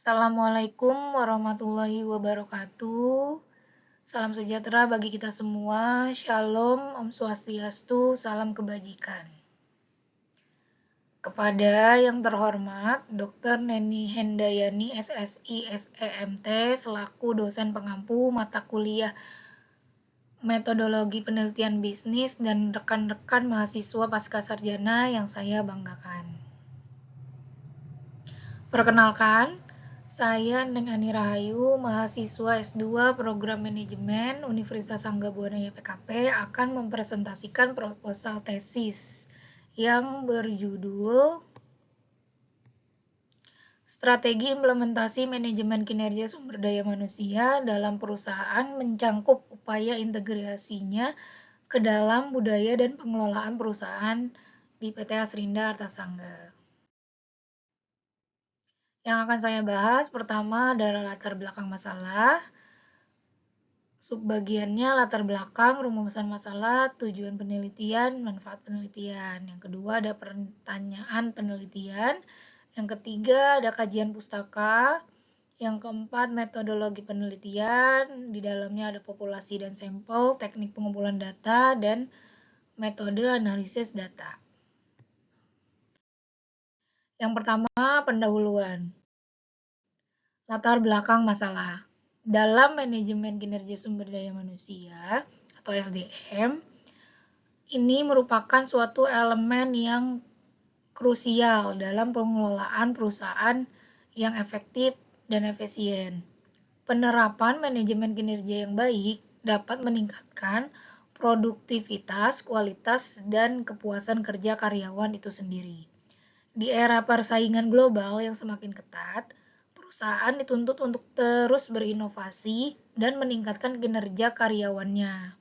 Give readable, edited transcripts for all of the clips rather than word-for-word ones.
Assalamualaikum warahmatullahi wabarakatuh. Salam sejahtera bagi kita semua. Shalom, Om Swastiastu, salam kebajikan. Kepada yang terhormat Dr. Neni Hendayani SSI SEMT selaku dosen pengampu mata kuliah Metodologi Penelitian Bisnis dan rekan-rekan mahasiswa pascasarjana yang saya banggakan. Perkenalkan, saya Neng Ani Rahayu, mahasiswa S2 Program Manajemen Universitas Anggabuana YPKP akan mempresentasikan proposal tesis yang berjudul Strategi Implementasi Manajemen Kinerja Sumber Daya Manusia dalam Perusahaan mencangkup upaya integrasinya ke dalam budaya dan pengelolaan perusahaan di PT Asrinda Artasangga. Yang akan saya bahas pertama adalah latar belakang masalah, subbagiannya latar belakang, rumusan masalah, tujuan penelitian, manfaat penelitian. Yang kedua ada pertanyaan penelitian. Yang ketiga ada kajian pustaka. Yang keempat metodologi penelitian, di dalamnya ada populasi dan sampel, teknik pengumpulan data, dan metode analisis data. Yang pertama pendahuluan. Latar belakang masalah. Dalam manajemen kinerja sumber daya manusia atau SDM, ini merupakan suatu elemen yang krusial dalam pengelolaan perusahaan yang efektif dan efisien. Penerapan manajemen kinerja yang baik dapat meningkatkan produktivitas, kualitas, dan kepuasan kerja karyawan itu sendiri. Di era persaingan global yang semakin ketat, perusahaan dituntut untuk terus berinovasi dan meningkatkan kinerja karyawannya.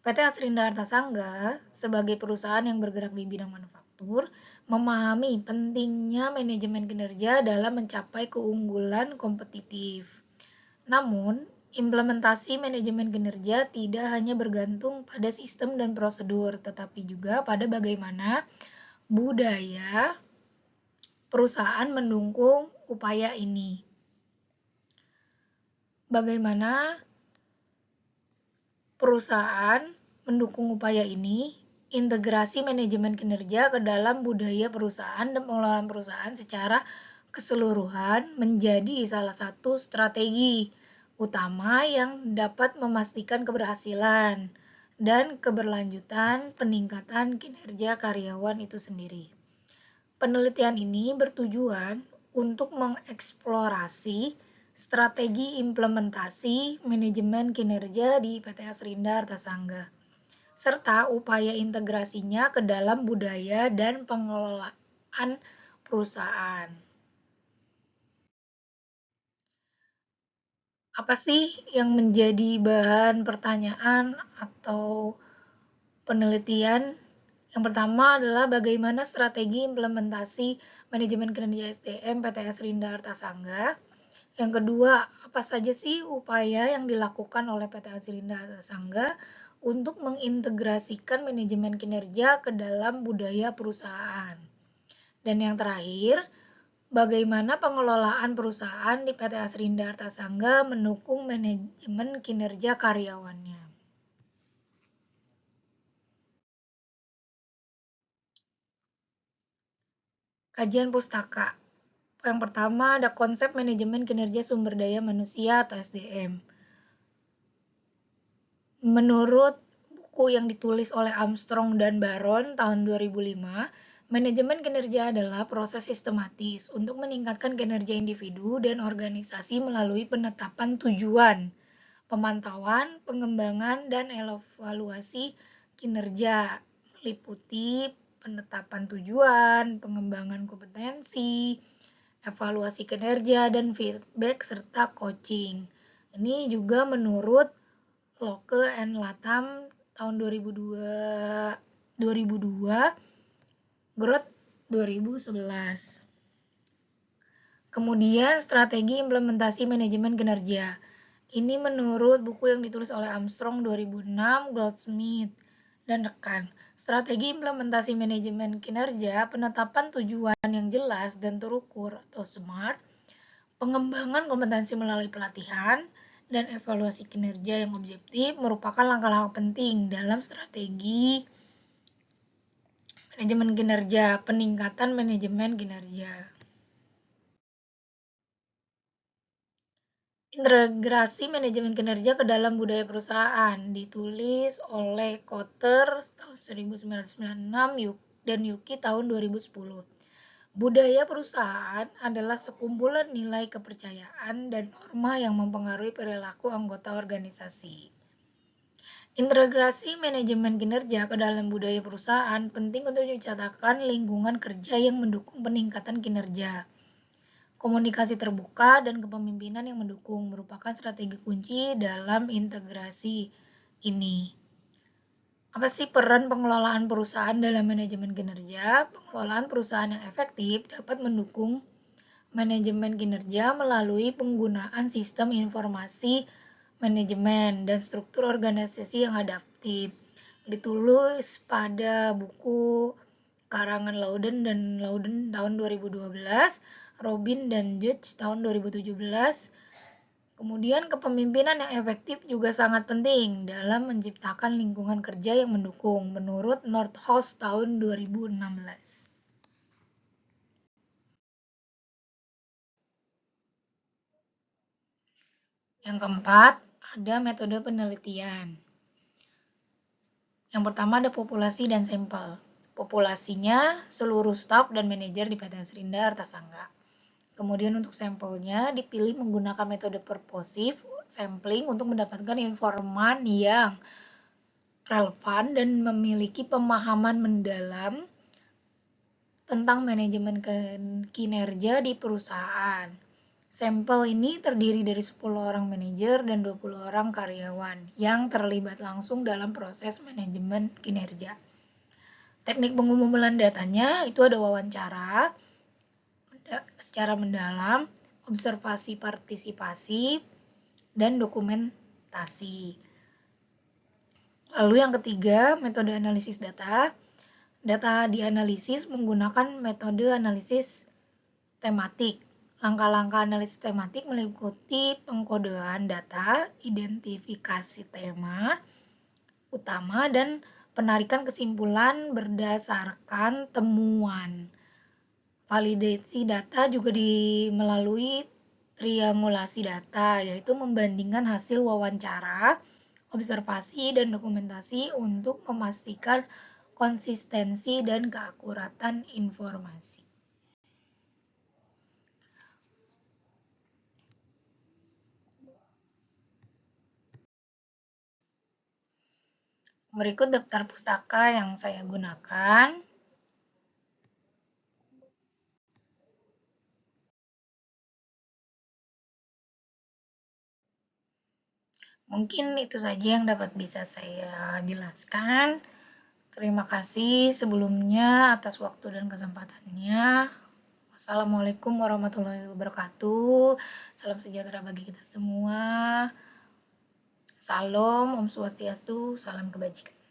PT Asrinda Artasangga sebagai perusahaan yang bergerak di bidang manufaktur memahami pentingnya manajemen kinerja dalam mencapai keunggulan kompetitif. Namun, implementasi manajemen kinerja tidak hanya bergantung pada sistem dan prosedur, tetapi juga pada bagaimana budaya perusahaan mendukung upaya ini. Bagaimana perusahaan mendukung upaya ini? Integrasi manajemen kinerja ke dalam budaya perusahaan dan pengelolaan perusahaan secara keseluruhan menjadi salah satu strategi utama yang dapat memastikan keberhasilan dan keberlanjutan peningkatan kinerja karyawan itu sendiri. Penelitian ini bertujuan untuk mengeksplorasi strategi implementasi manajemen kinerja di PT Asrinda Artasangga, serta upaya integrasinya ke dalam budaya dan pengelolaan perusahaan. Apa sih yang menjadi bahan pertanyaan atau penelitian? Yang pertama adalah bagaimana strategi implementasi manajemen kinerja SDM PT Asrinda Artasangga. Yang kedua, apa saja sih upaya yang dilakukan oleh PT Asrinda Artasangga untuk mengintegrasikan manajemen kinerja ke dalam budaya perusahaan. Dan yang terakhir, bagaimana pengelolaan perusahaan di PT Asrinda Artasangga mendukung manajemen kinerja karyawannya. Kajian pustaka. Yang pertama ada konsep manajemen kinerja sumber daya manusia atau SDM. Menurut buku yang ditulis oleh Armstrong dan Baron tahun 2005, manajemen kinerja adalah proses sistematis untuk meningkatkan kinerja individu dan organisasi melalui penetapan tujuan, pemantauan, pengembangan, dan evaluasi kinerja, meliputi penetapan tujuan, pengembangan kompetensi, evaluasi kinerja, dan feedback serta coaching. Ini juga menurut Locke and Latham tahun 2002, Groth 2011. Kemudian strategi implementasi manajemen kinerja. Ini menurut buku yang ditulis oleh Armstrong 2006, Goldsmith, dan rekan. Strategi implementasi manajemen kinerja, penetapan tujuan yang jelas dan terukur atau SMART, Pengembangan kompetensi melalui pelatihan dan evaluasi kinerja yang objektif merupakan langkah-langkah penting dalam strategi manajemen kinerja, peningkatan manajemen kinerja. Integrasi manajemen kinerja ke dalam budaya perusahaan ditulis oleh Kotter tahun 1996 dan Yuki tahun 2010. Budaya perusahaan adalah sekumpulan nilai kepercayaan dan norma yang mempengaruhi perilaku anggota organisasi. Integrasi manajemen kinerja ke dalam budaya perusahaan penting untuk menciptakan lingkungan kerja yang mendukung peningkatan kinerja. Komunikasi terbuka dan kepemimpinan yang mendukung merupakan strategi kunci dalam integrasi ini. Apa sih peran pengelolaan perusahaan dalam manajemen kinerja? Pengelolaan perusahaan yang efektif dapat mendukung manajemen kinerja melalui penggunaan sistem informasi manajemen dan struktur organisasi yang adaptif. Ditulis pada buku karangan Louden tahun 2012, Robin dan Judge tahun 2017. Kemudian kepemimpinan yang efektif juga sangat penting dalam menciptakan lingkungan kerja yang mendukung menurut Nordhaus tahun 2016. Yang keempat, ada metode penelitian. Yang pertama ada populasi dan sampel. Populasinya seluruh staf dan manajer di PT Serinda Artasangka. Kemudian untuk sampelnya dipilih menggunakan metode purposive sampling untuk mendapatkan informan yang relevan dan memiliki pemahaman mendalam tentang manajemen kinerja di perusahaan. Sampel ini terdiri dari 10 orang manajer dan 20 orang karyawan yang terlibat langsung dalam proses manajemen kinerja. Teknik pengumpulan datanya itu ada wawancara secara mendalam, observasi partisipasi, dan dokumentasi. Lalu yang ketiga, metode analisis data. Data dianalisis menggunakan metode analisis tematik. Langkah-langkah analisis tematik meliputi pengkodean data, identifikasi tema utama, dan penarikan kesimpulan berdasarkan temuan. Validasi data juga melalui triangulasi data, yaitu membandingkan hasil wawancara, observasi, dan dokumentasi untuk memastikan konsistensi dan keakuratan informasi. Berikut daftar pustaka yang saya gunakan. Mungkin itu saja yang dapat bisa saya jelaskan. Terima kasih sebelumnya atas waktu dan kesempatannya. Wassalamualaikum warahmatullahi wabarakatuh. Salam sejahtera bagi kita semua. Salam, Om Swastiastu, salam kebajikan.